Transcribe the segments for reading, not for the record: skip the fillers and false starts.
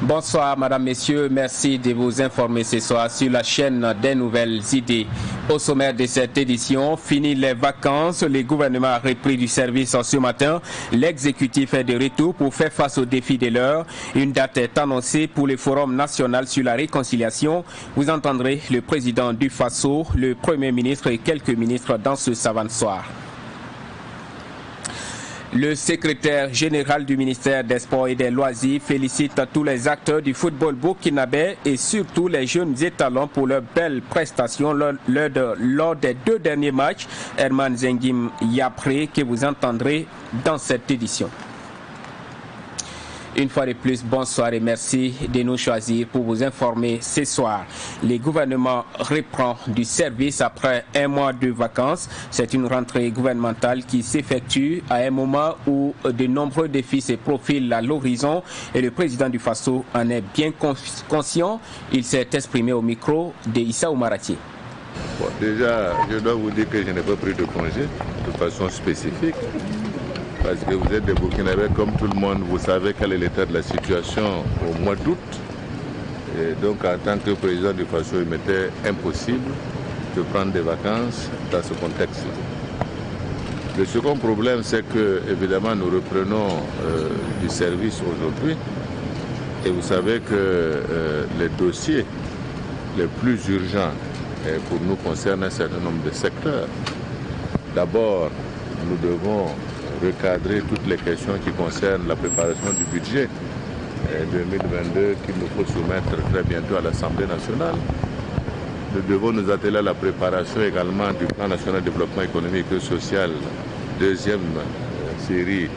Bonsoir Madame, Messieurs, merci de vous informer ce soir sur la chaîne des nouvelles idées. Au sommaire de cette édition, fini les vacances, le gouvernement a repris du service ce matin. L'exécutif est de retour pour faire face aux défis de l'heure. Une date est annoncée pour le Forum national sur la réconciliation. Vous entendrez le président du Faso, le Premier ministre et quelques ministres dans ce savant soir. Le secrétaire général du ministère des Sports et des Loisirs félicite tous les acteurs du football burkinabé et surtout les jeunes étalons pour leurs belles prestations lors des 2 derniers matchs. Herman Zengim Yapré que vous entendrez dans cette édition. Une fois de plus, bonsoir et merci de nous choisir pour vous informer ce soir. Le gouvernement reprend du service après un mois de vacances. C'est une rentrée gouvernementale qui s'effectue à un moment où de nombreux défis se profilent à l'horizon et le président du Faso en est bien conscient. Il s'est exprimé au micro de Issa Oumarati. Bon, déjà, je dois vous dire que je n'ai pas pris de congé de façon spécifique. Parce que vous êtes des Burkinabés comme tout le monde, vous savez quel est l'état de la situation au mois d'août. Et donc en tant que président du Faso, il m'était impossible de prendre des vacances dans ce contexte-là. Le second problème, c'est que évidemment nous reprenons du service aujourd'hui. Et vous savez que les dossiers les plus urgents pour nous concernent un certain nombre de secteurs. D'abord, nous devons recadrer toutes les questions qui concernent la préparation du budget 2022 qu'il nous faut soumettre très bientôt à l'Assemblée nationale. Nous devons nous atteler à la préparation également du plan national de développement économique et social, deuxième série,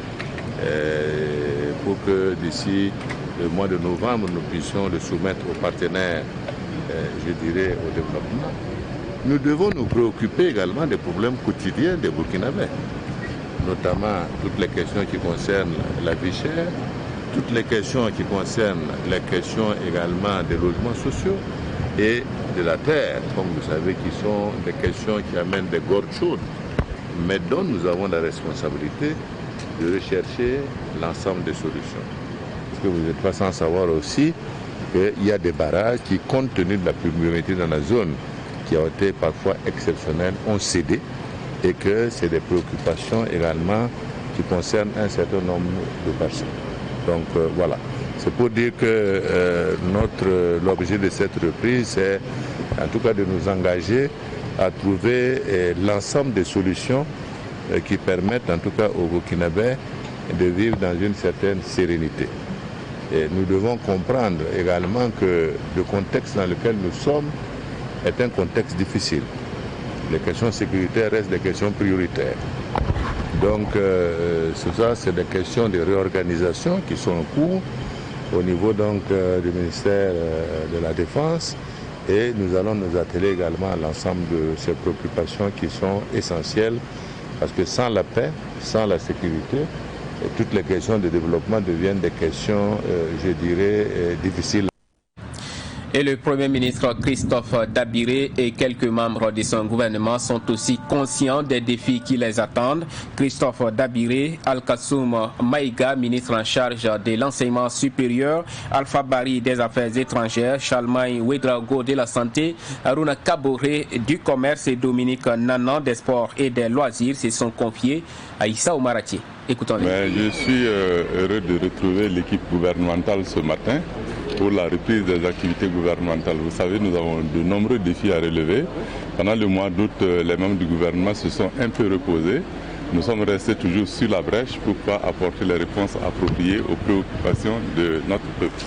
pour que d'ici le mois de novembre, nous puissions le soumettre aux partenaires, je dirais, au développement. Nous devons nous préoccuper également des problèmes quotidiens des Burkinabés, notamment toutes les questions qui concernent la vie chère, toutes les questions qui concernent les questions également des logements sociaux et de la terre, comme vous savez, qui sont des questions qui amènent des gorges chaudes, mais dont nous avons la responsabilité de rechercher l'ensemble des solutions. Parce que vous n'êtes pas sans savoir aussi qu'il y a des barrages qui, compte tenu de la pluviométrie dans la zone, qui ont été parfois exceptionnels, ont cédé, et que c'est des préoccupations également qui concernent un certain nombre de personnes. Donc voilà, c'est pour dire que l'objet de cette reprise, c'est en tout cas de nous engager à trouver l'ensemble des solutions qui permettent en tout cas aux Burkinabés de vivre dans une certaine sérénité. Et nous devons comprendre également que le contexte dans lequel nous sommes est un contexte difficile. Les questions sécuritaires restent des questions prioritaires. Donc, c'est des questions de réorganisation qui sont en cours au niveau donc, du ministère de la Défense et nous allons nous atteler également à l'ensemble de ces préoccupations qui sont essentielles parce que sans la paix, sans la sécurité, toutes les questions de développement deviennent des questions, je dirais, difficiles. Et le Premier ministre Christophe Dabiré et quelques membres de son gouvernement sont aussi conscients des défis qui les attendent. Christophe Dabiré, Al-Kassoum Maïga, ministre en charge de l'enseignement supérieur, Alpha Bari des Affaires étrangères, Chalmaï Ouedraogo de la santé, Aruna Kaboré du commerce et Dominique Nanan des sports et des loisirs se sont confiés à Issa Oumarati. Écoutons-les. Je suis heureux de retrouver l'équipe gouvernementale ce matin pour la reprise des activités gouvernementales. Vous savez, nous avons de nombreux défis à relever. Pendant le mois d'août, les membres du gouvernement se sont un peu reposés. Nous sommes restés toujours sur la brèche pour pouvoir apporter les réponses appropriées aux préoccupations de notre peuple.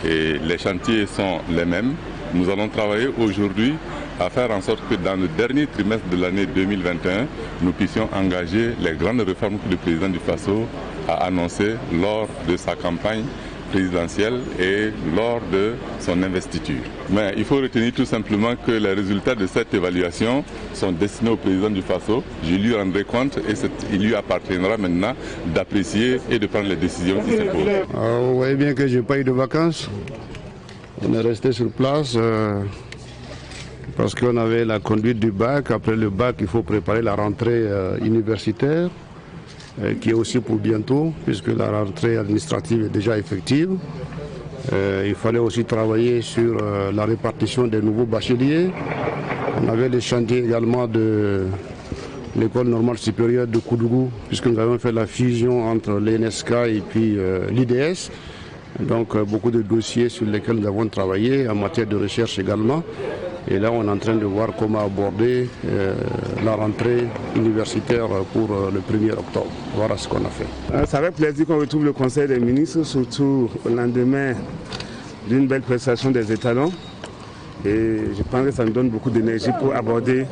Et les chantiers sont les mêmes. Nous allons travailler aujourd'hui à faire en sorte que dans le dernier trimestre de l'année 2021, nous puissions engager les grandes réformes que le président du Faso a annoncées lors de sa campagne présidentielle et lors de son investiture. Mais il faut retenir tout simplement que les résultats de cette évaluation sont destinés au président du Faso. Je lui rendrai compte et il lui appartiendra maintenant d'apprécier et de prendre les décisions qui s'imposent. Vous voyez bien que je n'ai pas eu de vacances. On est resté sur place parce qu'on avait la conduite du bac. Après le bac, il faut préparer la rentrée universitaire, qui est aussi pour bientôt, puisque la rentrée administrative est déjà effective. Il fallait aussi travailler sur la répartition des nouveaux bacheliers. On avait des chantiers également de l'école normale supérieure de Koudougou, puisque nous avons fait la fusion entre l'ENSK et puis l'IDS. Donc beaucoup de dossiers sur lesquels nous avons travaillé en matière de recherche également. Et là, on est en train de voir comment aborder la rentrée universitaire pour le 1er octobre. Voilà ce qu'on a fait. C'est avec plaisir qu'on retrouve le Conseil des ministres, surtout au lendemain d'une belle prestation des étalons. Et je pense que ça nous donne beaucoup d'énergie pour aborder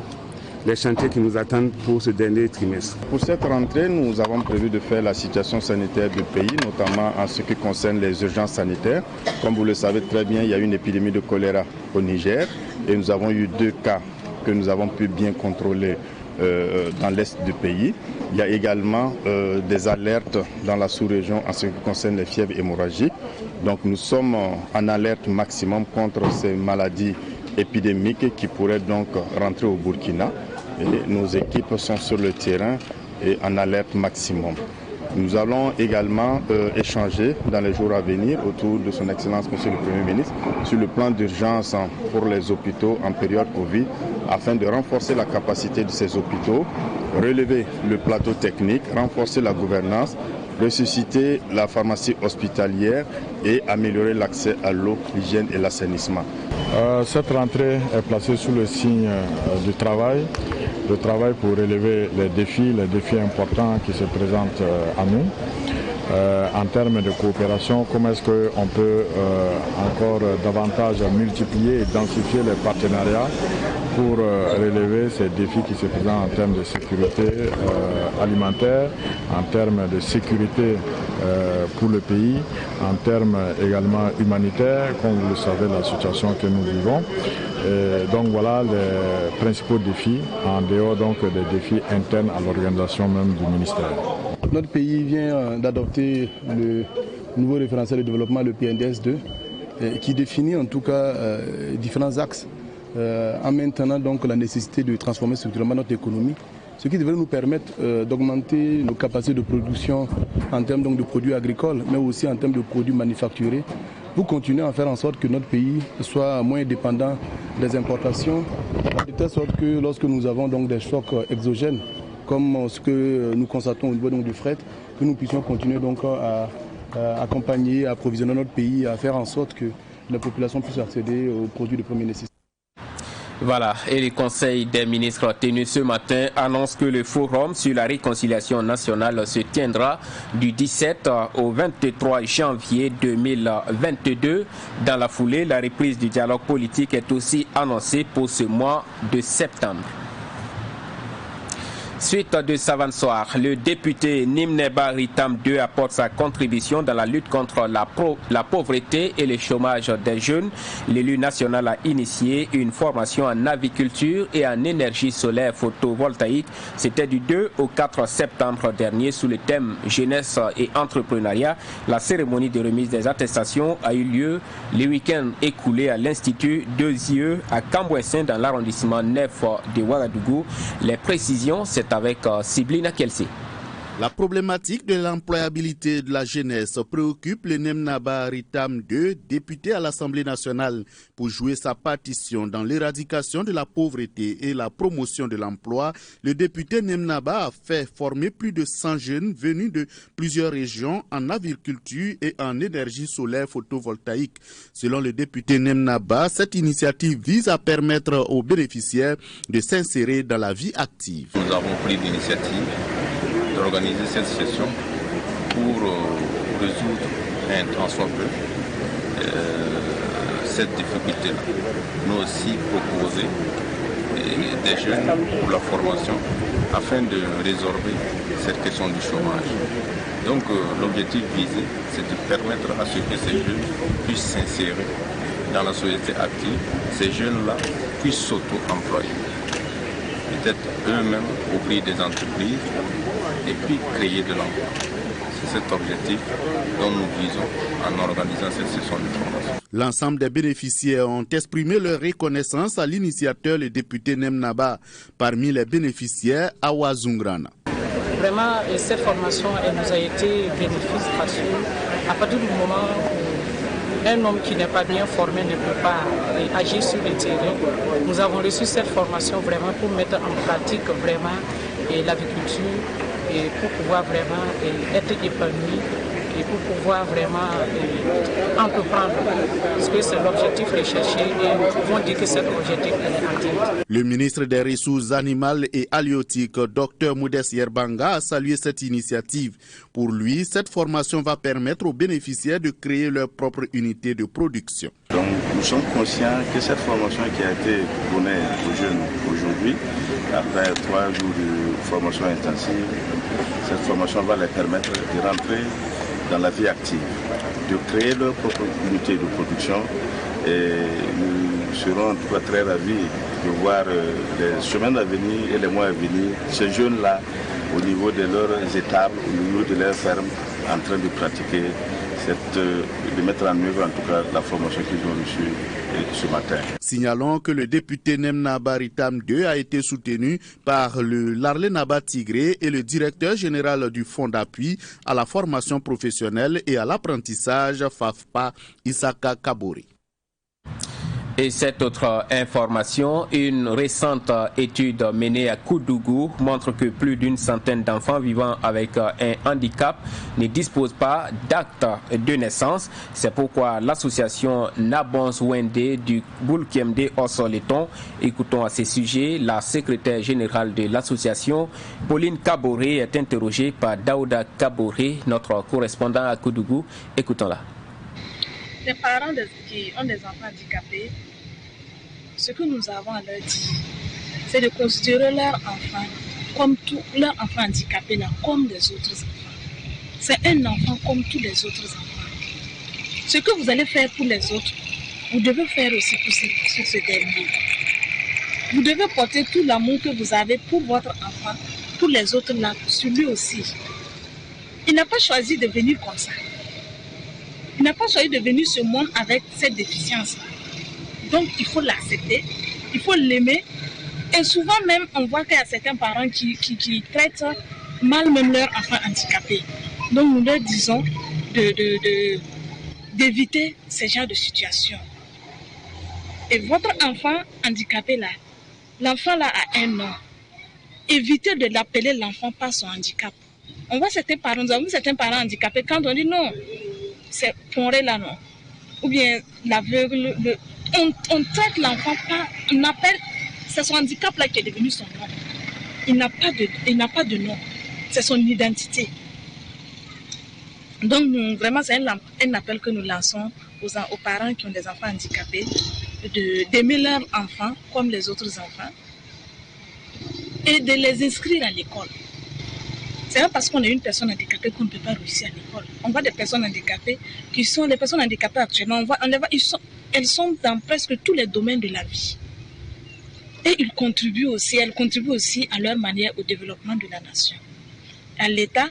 les chantiers qui nous attendent pour ce dernier trimestre. Pour cette rentrée, nous avons prévu de faire la situation sanitaire du pays, notamment en ce qui concerne les urgences sanitaires. Comme vous le savez très bien, il y a eu une épidémie de choléra au Niger et nous avons eu 2 cas que nous avons pu bien contrôler dans l'est du pays. Il y a également des alertes dans la sous-région en ce qui concerne les fièvres hémorragiques. Donc nous sommes en alerte maximum contre ces maladies épidémiques qui pourraient donc rentrer au Burkina. Et nos équipes sont sur le terrain et en alerte maximum. Nous allons également échanger dans les jours à venir autour de son Excellence Monsieur le Premier ministre sur le plan d'urgence pour les hôpitaux en période Covid afin de renforcer la capacité de ces hôpitaux, relever le plateau technique, renforcer la gouvernance, ressusciter la pharmacie hospitalière et améliorer l'accès à l'eau, l'hygiène et l'assainissement. Cette rentrée est placée sous le signe du travail. Le travail pour relever les défis importants qui se présentent à nous. En termes de coopération, comment est-ce qu'on peut encore davantage multiplier et densifier les partenariats pour relever ces défis qui se présentent en termes de sécurité alimentaire, en termes de sécurité pour le pays, en termes également humanitaires, comme vous le savez, la situation que nous vivons. Et donc voilà les principaux défis, en dehors donc des défis internes à l'organisation même du ministère. Notre pays vient d'adopter le nouveau référentiel de développement, le PNDS2, qui définit en tout cas différents axes en maintenant donc la nécessité de transformer structurellement notre économie, ce qui devrait nous permettre d'augmenter nos capacités de production en termes donc de produits agricoles, mais aussi en termes de produits manufacturés, pour continuer à faire en sorte que notre pays soit moins dépendant des importations, de telle sorte que lorsque nous avons donc des chocs exogènes, comme ce que nous constatons au niveau donc du fret, que nous puissions continuer donc à accompagner, à approvisionner notre pays, à faire en sorte que la population puisse accéder aux produits de première nécessité. Voilà, et le Conseil des ministres tenu ce matin annonce que le forum sur la réconciliation nationale se tiendra du 17 au 23 janvier 2022. Dans la foulée, la reprise du dialogue politique est aussi annoncée pour ce mois de septembre. Suite de Savansoir, le député Nimneba Ritam II apporte sa contribution dans la lutte contre la pauvreté et le chômage des jeunes. L'élu national a initié une formation en aviculture et en énergie solaire photovoltaïque. C'était du 2 au 4 septembre dernier sous le thème jeunesse et entrepreneuriat. La cérémonie de remise des attestations a eu lieu le week-end écoulé à l'Institut 2IE à Cambouessin dans l'arrondissement 9 de Ouagadougou. Les précisions, c'est avec Siblina Kelsey. La problématique de l'employabilité de la jeunesse préoccupe le Nimneba Ritam II, député à l'Assemblée nationale, pour jouer sa partition dans l'éradication de la pauvreté et la promotion de l'emploi. Le député Nimneba a fait former plus de 100 jeunes venus de plusieurs régions en agriculture et en énergie solaire photovoltaïque. Selon le député Nimneba, cette initiative vise à permettre aux bénéficiaires de s'insérer dans la vie active. Nous avons pris l'initiative d'organiser cette session pour résoudre un tant soit peu cette difficulté-là. Nous aussi proposer des jeunes pour la formation afin de résorber cette question du chômage. Donc l'objectif visé, c'est de permettre à ce que ces jeunes puissent s'insérer dans la société active, ces jeunes-là puissent s'auto-employer. Peut-être eux-mêmes ouvrir des entreprises et puis créer de l'emploi. C'est cet objectif dont nous visons en organisant cette session de formation. L'ensemble des bénéficiaires ont exprimé leur reconnaissance à l'initiateur, le député Nimneba. Parmi les bénéficiaires, Awa Zungrana. Vraiment, cette formation elle nous a été bénéfique parce qu'à partir du moment où Un homme qui n'est pas bien formé ne peut pas agir sur le terrain. Nous avons reçu cette formation vraiment pour mettre en pratique vraiment l'agriculture et pour pouvoir vraiment être épanoui et pour pouvoir vraiment entreprendre. Parce que c'est l'objectif recherché et nous pouvons dire que cet objectif est atteint. Le ministre des Ressources animales et halieutiques, Dr Modeste Yerbanga, a salué cette initiative. Pour lui, cette formation va permettre aux bénéficiaires de créer leur propre unité de production. Donc, nous sommes conscients que cette formation qui a été donnée aux jeunes aujourd'hui, après 3 jours de formation intensive, cette formation va leur permettre de rentrer dans la vie active, de créer leur propre unité de production. Et nous serons en tout cas très ravis de voir les semaines à venir et les mois à venir, ces jeunes-là, au niveau de leurs étables, au niveau de leurs fermes, en train de pratiquer, de mettre en œuvre en tout cas la formation qu'ils ont reçue ce matin. Signalons que le député Nemnaba Ritam II a été soutenu par le Larlé Naba Tigré et le directeur général du Fonds d'appui à la formation professionnelle et à l'apprentissage FAFPA, Isaka Kabori. Et cette autre information, une récente étude menée à Koudougou montre que plus d'une centaine d'enfants vivant avec un handicap ne disposent pas d'acte de naissance. C'est pourquoi l'association Nabons Wende du Boulkemde Ossoleton, écoutons à ce sujet la secrétaire générale de l'association, Pauline Kaboré, est interrogée par Daouda Kaboré, notre correspondant à Koudougou. Écoutons-la. Les parents qui ont des enfants handicapés, ce que nous avons à leur dire, c'est de considérer leurs enfants comme tous leurs enfants handicapés, là, comme des autres enfants. C'est un enfant comme tous les autres enfants. Ce que vous allez faire pour les autres, vous devez faire aussi pour ce dernier. Vous devez porter tout l'amour que vous avez pour votre enfant, pour les autres là, sur lui aussi. Il n'a pas choisi de venir comme ça. Il n'a pas choisi de venir ce monde avec cette déficience-là. Donc il faut l'accepter, il faut l'aimer. Et souvent même, on voit qu'il y a certains parents qui traitent mal même leurs enfants handicapés. Donc nous leur disons d'éviter ce genre de situation. Et votre enfant handicapé là, l'enfant là a un nom. Évitez de l'appeler l'enfant par son handicap. On voit certains parents, nous avons vu certains parents handicapés, quand on dit non, c'est Ponré là non. Ou bien l'aveugle, on traite l'enfant par, on appelle, c'est son handicap là qui est devenu son nom. Il n'a pas de nom, c'est son identité. Donc vraiment c'est un appel que nous lançons aux parents qui ont des enfants handicapés, d'aimer leurs enfants comme les autres enfants et de les inscrire à l'école. C'est pas parce qu'on est une personne handicapée qu'on ne peut pas réussir à l'école. On voit des personnes handicapées qui sont les personnes handicapées actuellement. Elles sont dans presque tous les domaines de la vie. Et elles contribuent aussi à leur manière au développement de la nation. L'État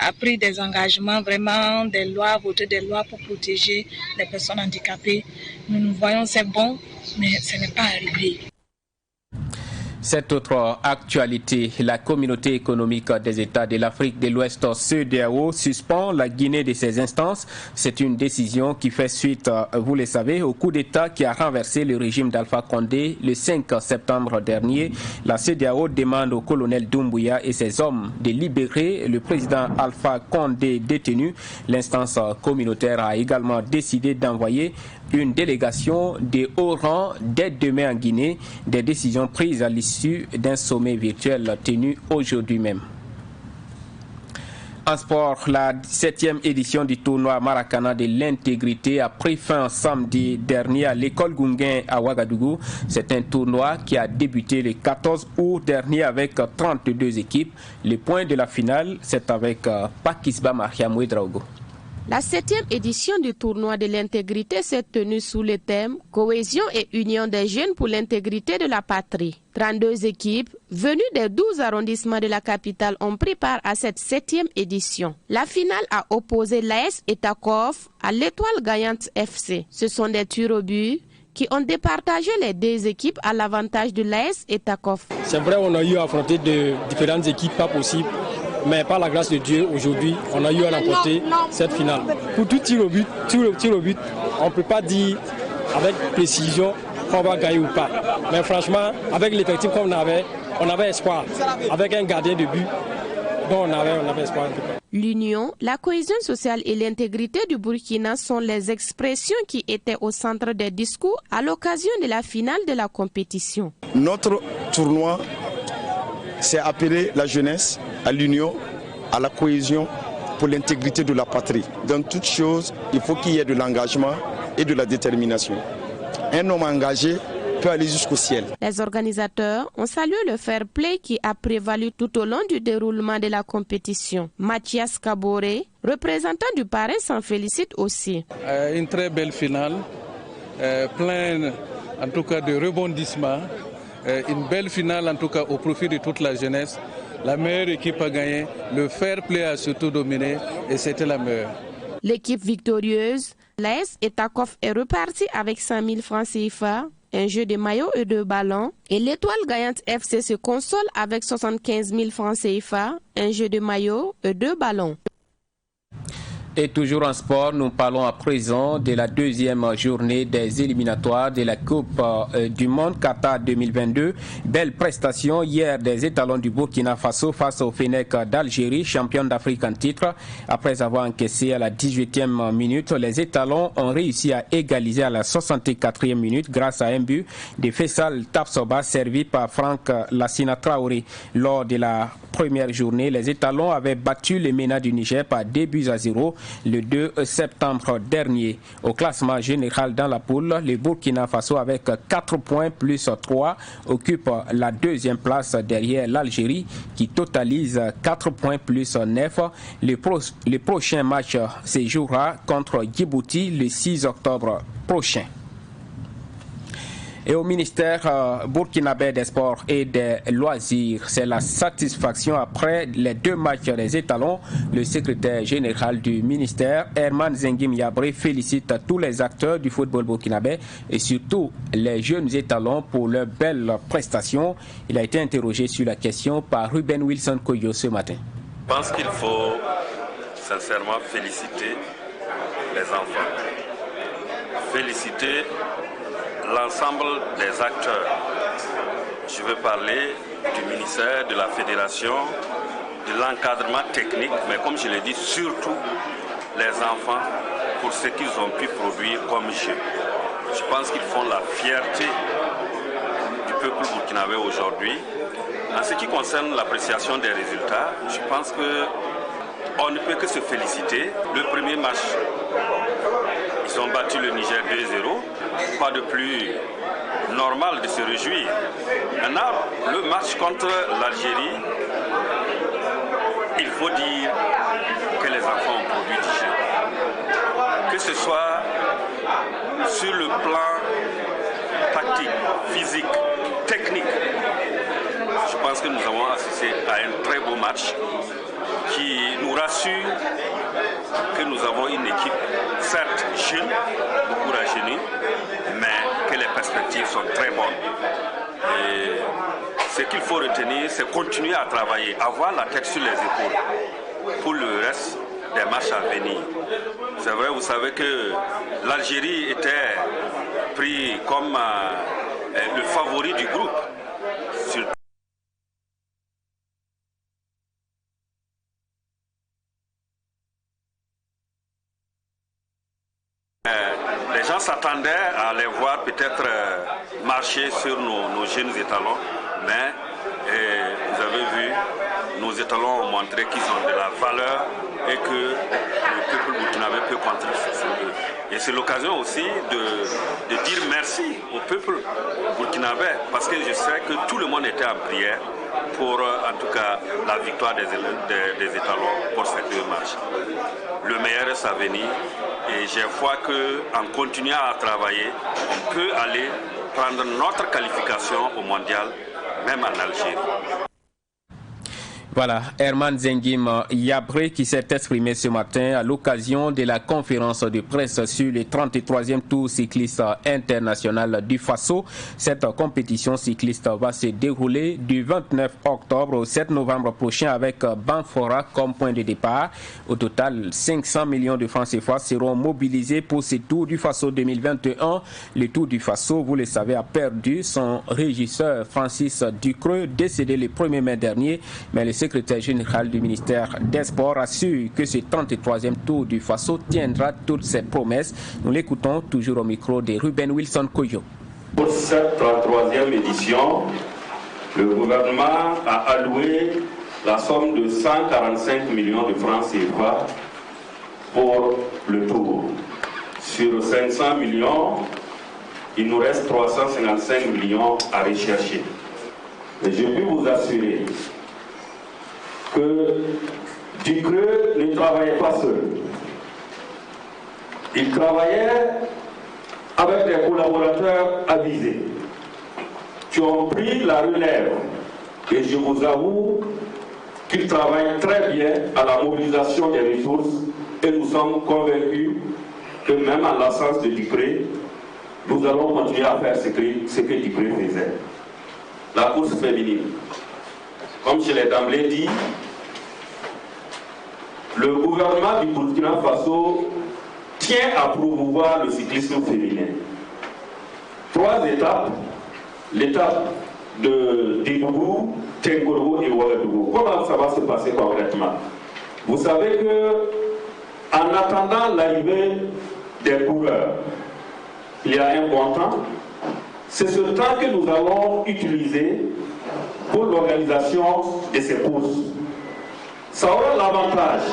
a pris des engagements, vraiment des lois, voté des lois pour protéger les personnes handicapées. Nous voyons c'est bon, mais ce n'est pas arrivé. Cette autre actualité, la communauté économique des États de l'Afrique de l'Ouest, CEDEAO, suspend la Guinée de ses instances. C'est une décision qui fait suite, vous le savez, au coup d'État qui a renversé le régime d'Alpha Condé le 5 septembre dernier. La CEDEAO demande au colonel Doumbouya et ses hommes de libérer le président Alpha Condé détenu. L'instance communautaire a également décidé d'envoyer une délégation de haut rang dès demain en Guinée, des décisions prises à l'issue d'un sommet virtuel tenu aujourd'hui même. En sport, la 7e édition du tournoi Maracana de l'intégrité a pris fin samedi dernier à l'école Gunguin à Ouagadougou. C'est un tournoi qui a débuté le 14 août dernier avec 32 équipes. Le point de la finale, c'est avec Pakisba Mariam Ouedraogo. La 7e édition du tournoi de l'intégrité s'est tenue sous le thème « Cohésion et union des jeunes pour l'intégrité de la patrie ». 32 équipes venues des 12 arrondissements de la capitale ont pris part à cette 7e édition. La finale a opposé l'AS Etakov à l'Étoile Gagnante FC. Ce sont des tirs au but qui ont départagé les deux équipes à l'avantage de l'AS Etakov. C'est vrai, on a eu à affronter de différentes équipes pas possibles. Mais par la grâce de Dieu, aujourd'hui, on a eu à remporter cette finale. Pour tout tir au but, on ne peut pas dire avec précision qu'on va gagner ou pas. Mais franchement, avec l'effectif qu'on avait, on avait espoir. Avec un gardien de but, donc on avait espoir. L'union, la cohésion sociale et l'intégrité du Burkina sont les expressions qui étaient au centre des discours à l'occasion de la finale de la compétition. Notre tournoi s'est appelé la jeunesse, à l'union, à la cohésion pour l'intégrité de la patrie. Dans toute chose, il faut qu'il y ait de l'engagement et de la détermination. Un homme engagé peut aller jusqu'au ciel. Les organisateurs ont salué le fair play qui a prévalu tout au long du déroulement de la compétition. Mathias Kaboré, représentant du parrain, s'en félicite aussi. Une très belle finale, pleine en tout cas de rebondissements. Une belle finale en tout cas au profit de toute la jeunesse. La meilleure équipe a gagné, le fair play a surtout dominé et c'était la meilleure. L'équipe victorieuse, l'AS Etakov, est repartie avec 100 000 francs CFA, un jeu de maillot et 2 ballons. Et l'étoile gagnante FC se console avec 75 000 francs CFA, un jeu de maillot et 2 ballons. Et toujours en sport, nous parlons à présent de la deuxième journée des éliminatoires de la Coupe du Monde Qatar 2022. Belle prestation hier des étalons du Burkina Faso face au Fennec d'Algérie, champion d'Afrique en titre. Après avoir encaissé à la 18e minute, les étalons ont réussi à égaliser à la 64e minute grâce à un but de Faisal Tapsoba servi par Franck Lassina Traoré. Lors de la première journée, les étalons avaient battu les MENA du Niger par 2-0 le 2 septembre dernier. Au classement général dans la poule, le Burkina Faso avec 4 points plus 3 occupe la deuxième place derrière l'Algérie qui totalise 4 points plus 9. Le prochain match se jouera contre Djibouti le 6 octobre prochain. Et au ministère burkinabé des Sports et des Loisirs, c'est la satisfaction après les 2 matchs des étalons. Le secrétaire général du ministère, Herman Zengim Yabré, félicite tous les acteurs du football burkinabé et surtout les jeunes étalons pour leurs belles prestations. Il a été interrogé sur la question par Ruben Wilson Koyo ce matin. Je pense qu'il faut sincèrement féliciter les enfants. Féliciter l'ensemble des acteurs. Je veux parler du ministère, de la fédération, de l'encadrement technique, mais comme je l'ai dit, surtout les enfants pour ce qu'ils ont pu produire comme jeu. Je pense qu'ils font la fierté du peuple burkinabé aujourd'hui. En ce qui concerne l'appréciation des résultats, je pense qu'on ne peut que se féliciter. Le premier match, ils ont battu le Niger 2-0. Pas de plus normal de se réjouir. Maintenant, le match contre l'Algérie, il faut dire que les enfants ont produit du jeu. Que ce soit sur le plan tactique, physique, technique. Je pense que nous avons assisté à un très beau match qui nous rassure que nous avons une équipe, certes jeune, beaucoup rajeunie, mais que les perspectives sont très bonnes. Et ce qu'il faut retenir, c'est continuer à travailler, avoir la tête sur les épaules pour le reste des matchs à venir. C'est vrai, vous savez que l'Algérie était pris comme le favori du groupe. Les gens s'attendaient à les voir peut-être marcher sur nos jeunes étalons, mais vous avez vu, nos étalons ont montré qu'ils ont de la valeur et que le peuple burkinabé peut compter sur eux. Et c'est l'occasion aussi de dire merci au peuple burkinabé, parce que je sais que tout le monde était en prière pour en tout cas la victoire des étalons pour ces 2 matchs. Le meilleur est à venir et j'ai foi qu'en continuant à travailler, on peut aller prendre notre qualification au mondial, même en Algérie. Voilà, Herman Zengim Yabré qui s'est exprimé ce matin à l'occasion de la conférence de presse sur le 33e Tour cycliste international du Faso. Cette compétition cycliste va se dérouler du 29 octobre au 7 novembre prochain avec Banfora comme point de départ. Au total, 500 millions de francs CFA seront mobilisés pour ce Tour du Faso 2021. Le Tour du Faso, vous le savez, a perdu son régisseur Francis Ducreux, décédé le 1er mai dernier, mais le secrétaire général du ministère des Sports assure que ce 33e Tour du Faso tiendra toutes ses promesses. Nous l'écoutons toujours au micro de Ruben Wilson Koyo. Pour cette 33e édition, le gouvernement a alloué la somme de 145 millions de francs CFA pour le Tour. Sur 500 millions, il nous reste 355 millions à rechercher. Et je peux vous assurer que Ducreux ne travaillait pas seul. Il travaillait avec des collaborateurs avisés qui ont pris la relève. Et je vous avoue qu'ils travaillent très bien à la mobilisation des ressources et nous sommes convaincus que même en l'absence de Ducreux, nous allons continuer à faire ce que Ducreux faisait. La course féminine. Comme je l'ai d'emblée dit, le gouvernement du Burkina Faso tient à promouvoir le cyclisme féminin. 3 étapes. L'étape de Débougou, Tengoro et Ouagadougou. Comment ça va se passer concrètement? Vous savez que, en attendant l'arrivée des coureurs, il y a un bon temps. C'est ce temps que nous allons utiliser pour l'organisation de ces courses. Ça aura l'avantage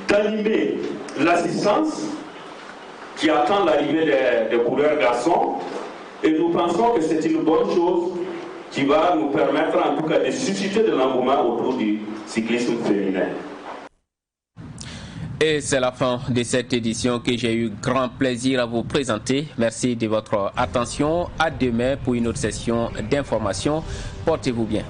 d'animer l'assistance qui attend l'arrivée des coureurs garçons et nous pensons que c'est une bonne chose qui va nous permettre en tout cas de susciter de l'engouement autour du cyclisme féminin. Et c'est la fin de cette édition que j'ai eu grand plaisir à vous présenter. Merci de votre attention. À demain pour une autre session d'information. Portez-vous bien.